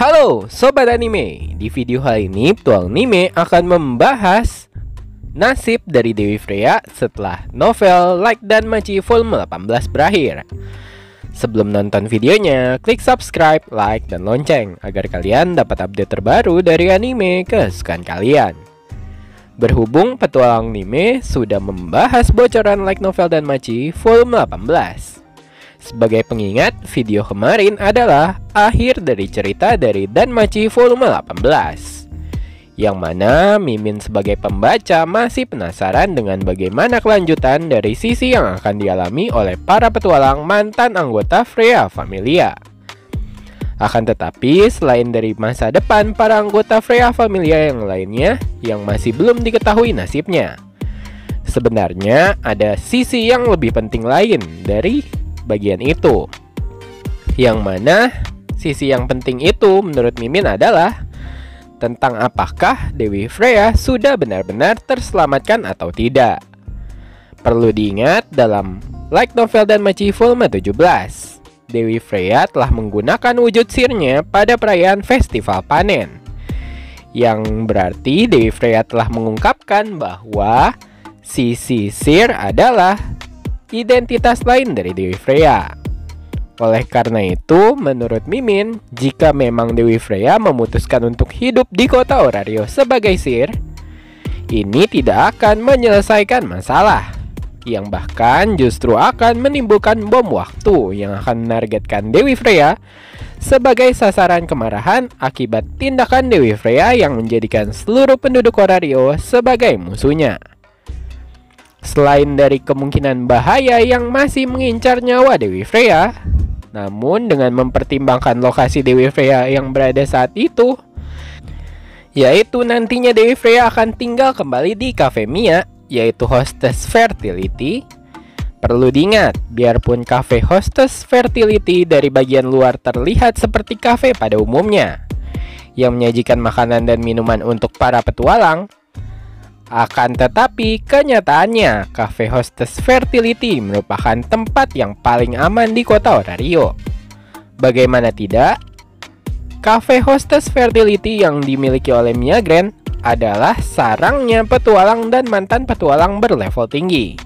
Halo Sobat Anime, di video kali ini Petualang Anime akan membahas nasib dari Dewi Freya setelah novel Like dan Machi volume 18 berakhir. Sebelum nonton videonya, klik subscribe, like, dan lonceng agar kalian dapat update terbaru dari anime kesukaan kalian. Berhubung Petualang Anime sudah membahas bocoran Like Novel dan Machi volume 18. Sebagai pengingat, video kemarin adalah akhir dari cerita dari Danmachi volume 18, yang mana Mimin sebagai pembaca masih penasaran dengan bagaimana kelanjutan dari sisi yang akan dialami oleh para petualang mantan anggota Freya Familia. Akan tetapi, selain dari masa depan para anggota Freya Familia yang lainnya yang masih belum diketahui nasibnya, sebenarnya ada sisi yang lebih penting lain dari bagian itu, yang mana sisi yang penting itu menurut Mimin adalah tentang apakah Dewi Freya sudah benar-benar terselamatkan atau tidak. Perlu diingat, dalam Like Novel dan Machi volume 17, Dewi Freya telah menggunakan wujud sirnya pada perayaan festival panen, yang berarti Dewi Freya telah mengungkapkan bahwa sisi sir adalah identitas lain dari Dewi Freya. Oleh karena itu, menurut Mimin, jika memang Dewi Freya memutuskan untuk hidup di kota Orario sebagai sir, ini tidak akan menyelesaikan masalah, yang bahkan justru akan menimbulkan bom waktu yang akan menargetkan Dewi Freya sebagai sasaran kemarahan akibat tindakan Dewi Freya yang menjadikan seluruh penduduk Orario sebagai musuhnya. Selain dari kemungkinan bahaya yang masih mengincar nyawa Dewi Freya, namun dengan mempertimbangkan lokasi Dewi Freya yang berada saat itu, yaitu nantinya Dewi Freya akan tinggal kembali di Cafe Mia, yaitu Hostess Fertility. Perlu diingat, biarpun Cafe Hostess Fertility dari bagian luar terlihat seperti kafe pada umumnya, yang menyajikan makanan dan minuman untuk para petualang, akan tetapi kenyataannya Cafe Hostess Fertility merupakan tempat yang paling aman di kota Orario. Bagaimana tidak, Cafe Hostess Fertility yang dimiliki oleh Mia Grand adalah sarangnya petualang dan mantan petualang berlevel tinggi.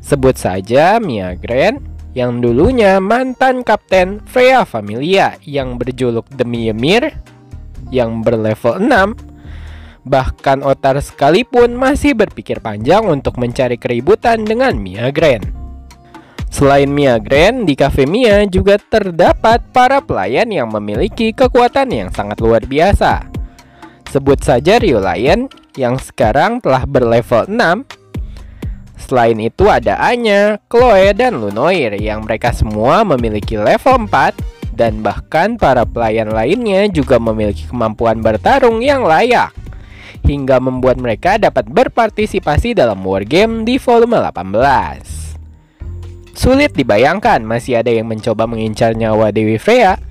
Sebut saja Mia Grand yang dulunya mantan kapten Freya Familia yang berjuluk Demi Ymir yang berlevel 6. Bahkan Otar sekalipun masih berpikir panjang untuk mencari keributan dengan Mia Grand. Selain Mia Grand, di Cafe Mia juga terdapat para pelayan yang memiliki kekuatan yang sangat luar biasa. Sebut saja Rio Lion yang sekarang telah berlevel 6. Selain itu ada Anya, Chloe, dan Lunoir yang mereka semua memiliki level 4. Dan bahkan para pelayan lainnya juga memiliki kemampuan bertarung yang layak, hingga membuat mereka dapat berpartisipasi dalam wargame di volume 18. Sulit dibayangkan masih ada yang mencoba mengincar nyawa Dewi Freya,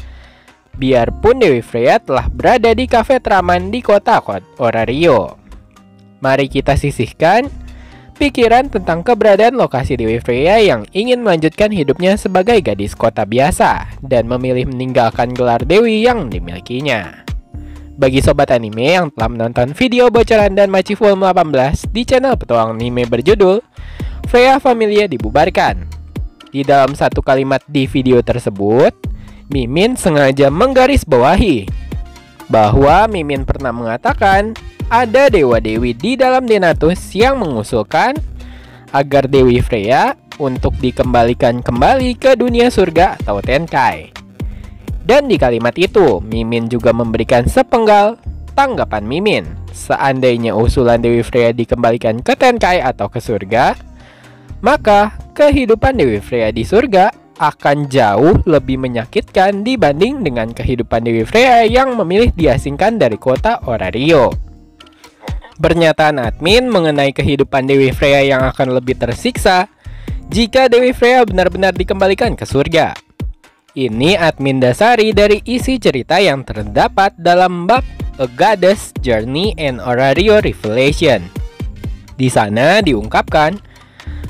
biarpun Dewi Freya telah berada di kafe teraman di kota Orario. Mari kita sisihkan pikiran tentang keberadaan lokasi Dewi Freya yang ingin melanjutkan hidupnya sebagai gadis kota biasa dan memilih meninggalkan gelar Dewi yang dimilikinya. Bagi sobat anime yang telah menonton video bocoran Danmachi volume 18 di channel Petualang Anime berjudul Freya Familia dibubarkan, di dalam satu kalimat di video tersebut, Mimin sengaja menggarisbawahi bahwa Mimin pernah mengatakan ada dewa-dewi di dalam Denatus yang mengusulkan agar Dewi Freya untuk dikembalikan kembali ke dunia surga atau Tenkai. Dan di kalimat itu, Mimin juga memberikan sepenggal tanggapan Mimin. Seandainya usulan Dewi Freya dikembalikan ke Tenkai atau ke surga, maka kehidupan Dewi Freya di surga akan jauh lebih menyakitkan dibanding dengan kehidupan Dewi Freya yang memilih diasingkan dari kota Orario. Pernyataan admin mengenai kehidupan Dewi Freya yang akan lebih tersiksa jika Dewi Freya benar-benar dikembalikan ke surga. Ini admin dasari dari isi cerita yang terdapat dalam bab A Goddess Journey and Orario Revelation. Di sana diungkapkan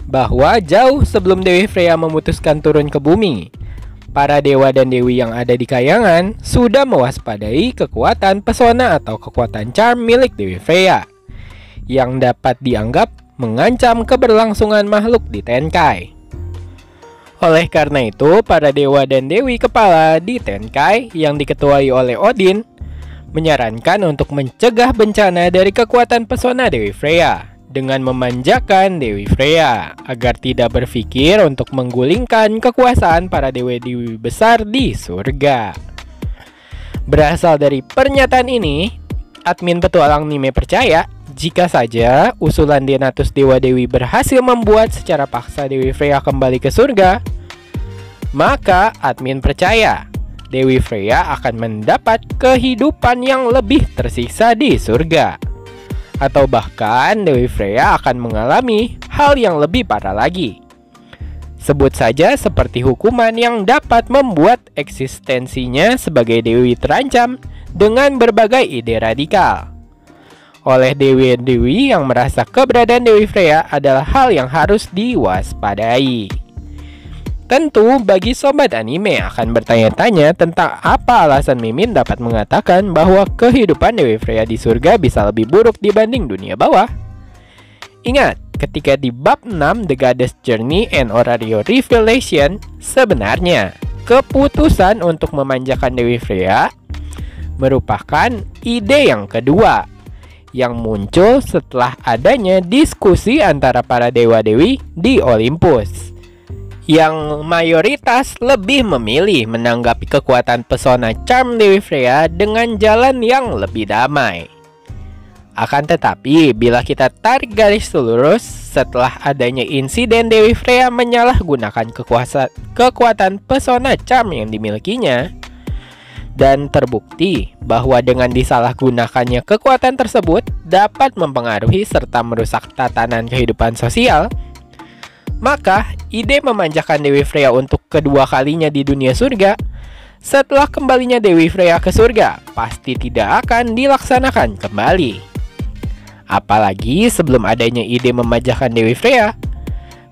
bahwa jauh sebelum Dewi Freya memutuskan turun ke bumi, para dewa dan dewi yang ada di kayangan sudah mewaspadai kekuatan pesona atau kekuatan charm milik Dewi Freya yang dapat dianggap mengancam keberlangsungan makhluk di Tenkai. Oleh karena itu, para dewa dan dewi kepala di Tenkai yang diketuai oleh Odin menyarankan untuk mencegah bencana dari kekuatan pesona Dewi Freya dengan memanjakan Dewi Freya agar tidak berpikir untuk menggulingkan kekuasaan para dewa-dewi besar di surga. Berasal dari pernyataan ini, admin petualang Nime percaya jika saja usulan Denatus Dewa Dewi berhasil membuat secara paksa Dewi Freya kembali ke surga, maka admin percaya Dewi Freya akan mendapat kehidupan yang lebih tersiksa di surga. Atau bahkan Dewi Freya akan mengalami hal yang lebih parah lagi. Sebut saja seperti hukuman yang dapat membuat eksistensinya sebagai dewi terancam dengan berbagai ide radikal. Oleh dewi-dewi yang merasa keberadaan Dewi Freya adalah hal yang harus diwaspadai. Tentu bagi sobat anime akan bertanya-tanya tentang apa alasan Mimin dapat mengatakan bahwa kehidupan Dewi Freya di surga bisa lebih buruk dibanding dunia bawah. Ingat, ketika di bab 6 The Goddess Journey and Orario Revelation, sebenarnya keputusan untuk memanjakan Dewi Freya merupakan ide yang kedua yang muncul setelah adanya diskusi antara para dewa-dewi di Olympus, yang mayoritas lebih memilih menanggapi kekuatan pesona charm Dewi Freya dengan jalan yang lebih damai. Akan tetapi, bila kita tarik garis lurus setelah adanya insiden Dewi Freya menyalahgunakan kekuatan pesona charm yang dimilikinya, dan terbukti bahwa dengan disalahgunakannya kekuatan tersebut dapat mempengaruhi serta merusak tatanan kehidupan sosial, maka ide memanjakan Dewi Freya untuk kedua kalinya di dunia surga setelah kembalinya Dewi Freya ke surga pasti tidak akan dilaksanakan kembali. Apalagi sebelum adanya ide memanjakan Dewi Freya,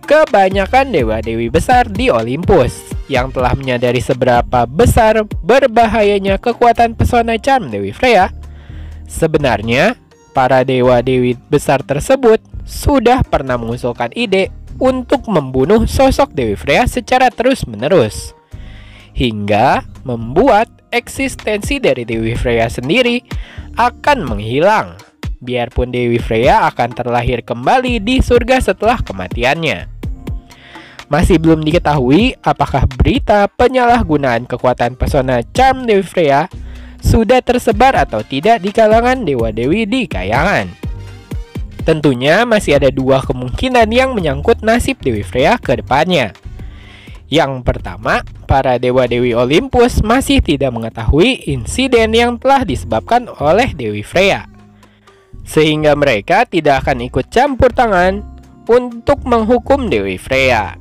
kebanyakan dewa-dewi besar di Olympus yang telah menyadari seberapa besar berbahayanya kekuatan pesona charm Dewi Freya, sebenarnya para dewa-dewi besar tersebut sudah pernah mengusulkan ide untuk membunuh sosok Dewi Freya secara terus-menerus, hingga membuat eksistensi dari Dewi Freya sendiri akan menghilang, biarpun Dewi Freya akan terlahir kembali di surga setelah kematiannya. Masih belum diketahui apakah berita penyalahgunaan kekuatan pesona charm Dewi Freya sudah tersebar atau tidak di kalangan dewa-dewi di kayangan. Tentunya masih ada dua kemungkinan yang menyangkut nasib Dewi Freya ke depannya. Yang pertama, para dewa-dewi Olympus masih tidak mengetahui insiden yang telah disebabkan oleh Dewi Freya, sehingga mereka tidak akan ikut campur tangan untuk menghukum Dewi Freya.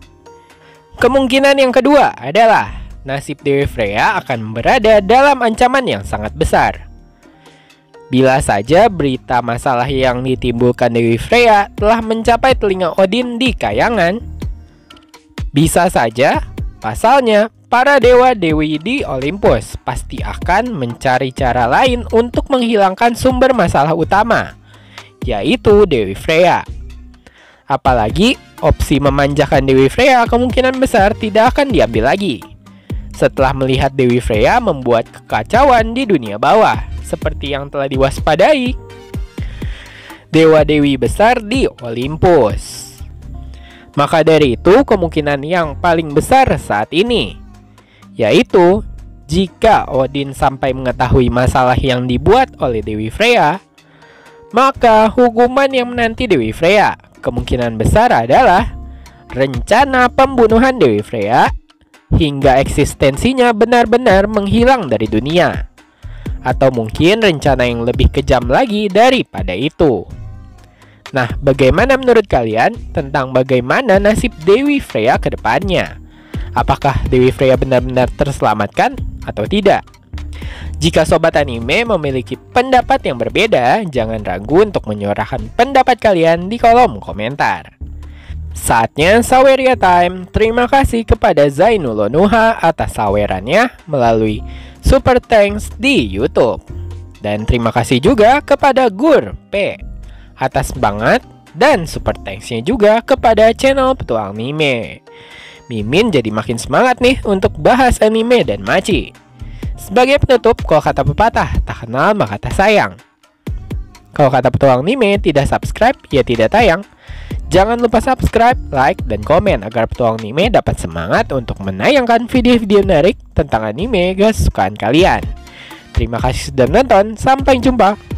Kemungkinan yang kedua adalah nasib Dewi Freya akan berada dalam ancaman yang sangat besar. Bila saja berita masalah yang ditimbulkan Dewi Freya telah mencapai telinga Odin di kayangan, bisa saja pasalnya para dewa-dewi di Olympus pasti akan mencari cara lain untuk menghilangkan sumber masalah utama, yaitu Dewi Freya. Apalagi opsi memanjakan Dewi Freya kemungkinan besar tidak akan diambil lagi setelah melihat Dewi Freya membuat kekacauan di dunia bawah seperti yang telah diwaspadai dewa-dewi besar di Olympus. Maka dari itu, kemungkinan yang paling besar saat ini yaitu jika Odin sampai mengetahui masalah yang dibuat oleh Dewi Freya, maka hukuman yang menanti Dewi Freya kemungkinan besar adalah rencana pembunuhan Dewi Freya hingga eksistensinya benar-benar menghilang dari dunia. Atau mungkin rencana yang lebih kejam lagi daripada itu. Nah, bagaimana menurut kalian tentang bagaimana nasib Dewi Freya ke depannya? Apakah Dewi Freya benar-benar terselamatkan atau tidak? Jika sobat anime memiliki pendapat yang berbeda, jangan ragu untuk menyuarakan pendapat kalian di kolom komentar. Saatnya Saweria Time. Terima kasih kepada Zainul Onuha atas sawerannya melalui Super Thanks di YouTube. Dan terima kasih juga kepada Gur P atas banget dan Super Thanks-nya juga kepada channel Petualang Anime. Mimin jadi makin semangat nih untuk bahas anime dan maci. Sebagai penutup, kalau kata pepatah, tak kenal maka tak sayang. Kalau kata Petualang Anime tidak subscribe, ya tidak tayang. Jangan lupa subscribe, like, dan komen agar Petualang Anime dapat semangat untuk menayangkan video-video menarik tentang anime kesukaan kalian. Terima kasih sudah menonton, sampai jumpa.